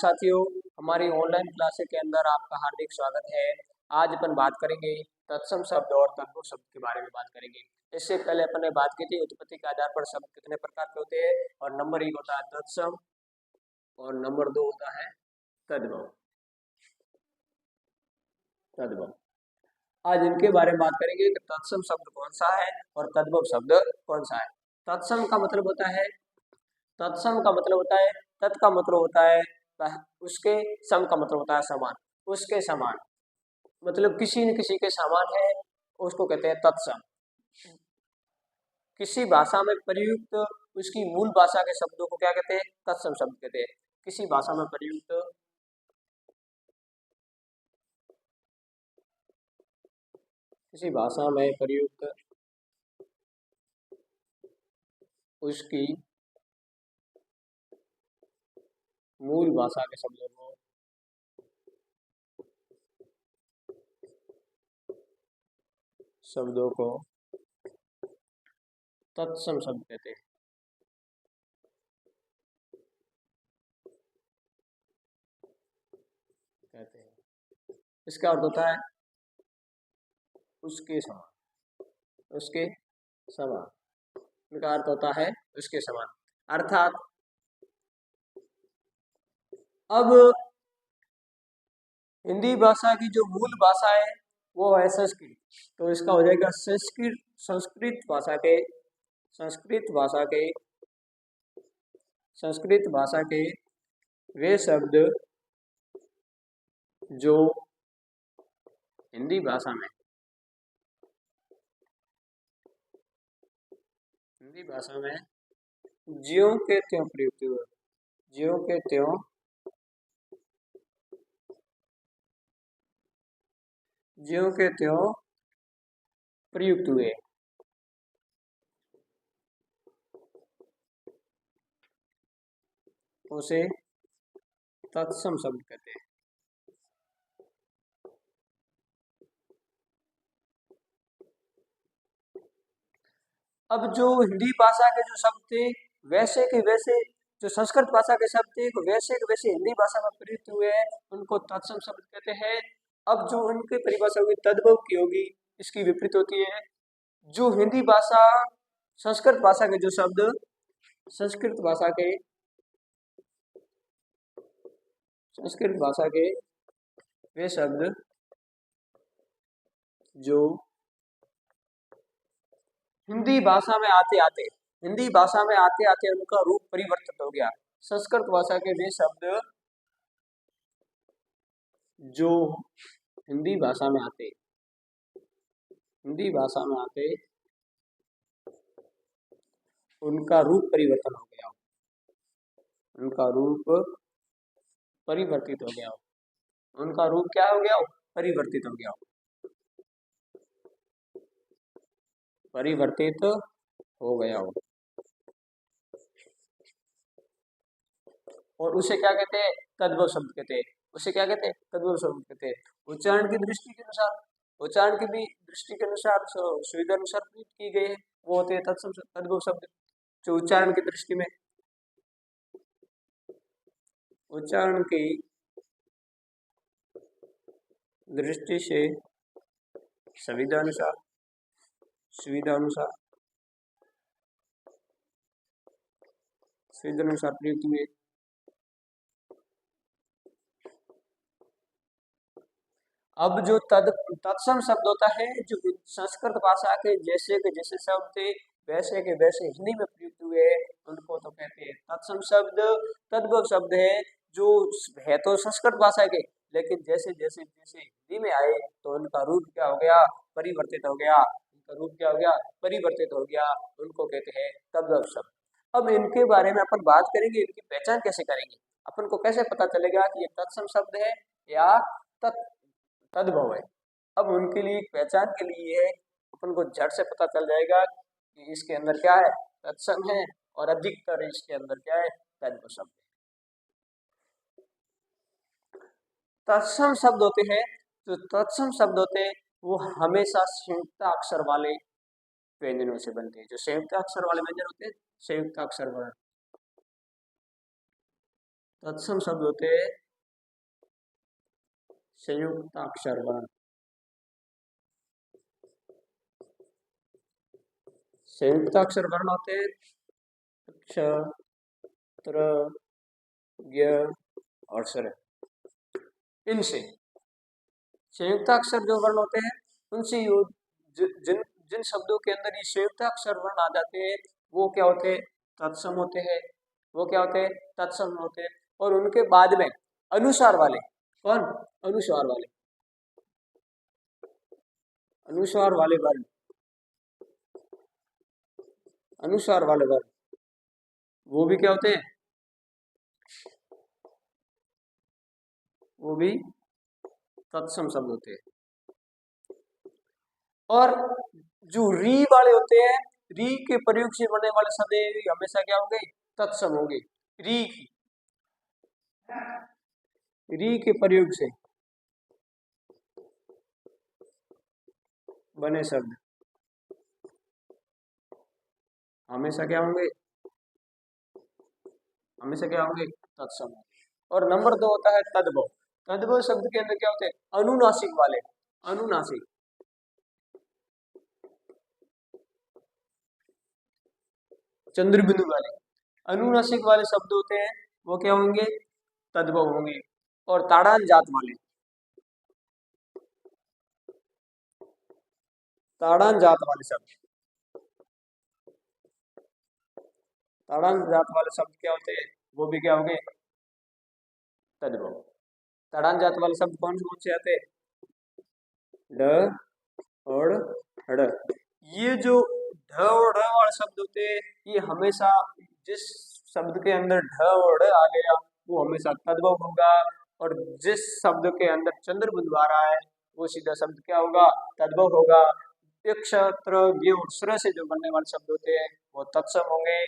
साथियों, हमारी online classes के अंदर आपका हार्दिक स्वागत है। आज अपन बात करेंगे तत्सम शब्द और तद्भव शब्द के बारे में बात करेंगे। इससे पहले अपन ने बात की थी उत्पत्ति के आधार पर शब्द कितने प्रकार के होते हैं, और नंबर 1 होता है तत्सम और नंबर 2 होता है तद्भव। आज इनके बारे में बात करेंगे कि तत्सम शब्द कौन सा है और तद्भव शब्द कौन सा है। तत्सम का मतलब होता है तत् का मतलब होता है उसके, सम का मतलब होता है समान, उसके समान, मतलब किसी न किसी के समान है, उसको कहते हैं तत्सम। किसी भाषा में प्रयुक्त उसकी मूल भाषा के शब्दों को क्या कहते हैं? तत्सम शब्द कहते हैं। किसी भाषा में प्रयुक्त उसकी मूल भाषा के शब्दों को तत्सम शब्द कहते हैं। इसका अर्थ होता है उसके समान। इनका अर्थ होता है उसके समान, अर्थात अब हिंदी भाषा की जो मूल भाषा है वो है संस्कृत, तो इसका हो जाएगा संस्कृत भाषा के वे शब्द जो हिंदी भाषा में ज्यों के त्यों प्रयुक्त हुए, ज्यों के त्यों प्रयुक्त हुए, उसे तत्सम शब्द कहते हैं। अब जो हिंदी भाषा के जो शब्द थे वैसे के वैसे, जो संस्कृत भाषा के शब्द थे वैसे के वैसे हिंदी भाषा में प्रयुक्त हुए हैं, उनको तत्सम शब्द कहते हैं। अब जो उनकी परिभाषा होगी तद्भव की होगी, इसकी विपरीत होती है। जो हिंदी भाषा संस्कृत भाषा के जो शब्द संस्कृत भाषा के वे शब्द जो हिंदी भाषा में आते आते उनका रूप परिवर्तित हो गया। संस्कृत भाषा के वे शब्द जो हिंदी भाषा में आते उनका रूप परिवर्तन हो गया, उनका रूप परिवर्तित हो गया हो। और उसे क्या कहते हैं? तद्भव शब्द कहते हैं। उच्चारण की दृष्टि के अनुसार सुविधा अनुसार प्रयुक्त की गई है, वो होते हैं तद्भव शब्द। जो उच्चारण की दृष्टि से सुविधा अनुसार प्रयुक्त हुए। अब जो तत्सम शब्द होता है, जो संस्कृत भाषा के जैसे के जैसे शब्द थे वैसे के वैसे हिंदी में प्रयुक्त हुए, उनको तो कहते हैं तत्सम शब्द। तद्भव शब्द है जो है तो संस्कृत भाषा के, लेकिन जैसे जैसे जैसे हिंदी में आए तो उनका रूप क्या हो गया? परिवर्तित हो गया। उनको कहते हैं तद्भव शब्द। अब इनके बारे में अपन बात करेंगे, इनकी पहचान कैसे करेंगे, अपन को कैसे पता चलेगा कि ये तत्सम शब्द है या तद्भव है। अब उनके लिए पहचान के लिए अपन को झट से पता चल जाएगा कि इसके अंदर क्या है? तत्सम है, और अधिकतर इसके अंदर क्या है? तद्भव शब्द। तत्सम शब्द होते हैं, जो तत्सम शब्द होते हैं वो हमेशा संयुक्त अक्षर वाले व्यंजनों से बनते हैं। जो संयुक्त अक्षर वाले व्यंजन होते हैं, संयुक्त अक्षर वाले तत्सम शब्द होते हैं संयुक्ताक्षर वर्ण। संयुक्ताक्षर वर्ण होते हैं क्ष, त्र, ज्ञ और स्वर। इनसे संयुक्ताक्षर जो वर्ण होते हैं उनसे जिन जिन शब्दों के अंदर ये संयुक्ताक्षर वर्ण आ जाते हैं वो क्या होते हैं? तत्सम होते हैं। वो क्या होते हैं? तत्सम होते हैं। और उनके बाद में अनुस्वार वाले, कौन? अनुस्वार वाले, अनुस्वार वाले वर्ण, अनुस्वार वाले वर्ण वो भी क्या होते हैं? वो भी तत्सम शब्द होते हैं। और जो री वाले होते हैं, री के प्रयोग से बनने वाले शब्द हमेशा क्या होंगे? तत्सम होंगे। री के प्रयोग से बने शब्द हमेशा क्या होंगे? हमेशा क्या होंगे? तत्सम। और नंबर 2 होता है तद्भव। तद्भव शब्द के अंदर क्या होते हैं? अनुनासिक वाले, अनुनासिक, चंद्र बिंदु वाले, अनुनासिक वाले शब्द होते हैं वो क्या होंगे? तद्भव होंगे। और ताड़ान जात वाले, ताड़ान जात वाले शब्द, ताड़ान जात वाले शब्द क्या होते हैं? वो भी क्या होंगे? तद्भव। ताड़ान जात वाले शब्द कौन से आते हैं? ढ और ढ़। ये जो ढ और ढ़ वाले शब्द होते हैं ये हमेशा जिस शब्द के अंदर ढ और ढ़ आ गया वो हमेशा तद्भव होगा। और जिस शब्द के अंदर चंद्र बिंदु आ रहा है वो सीधा शब्द क्या होगा? तद्भव होगा। क्षत्र, से जो बनने वाले शब्द होते हैं वो तत्सम होंगे।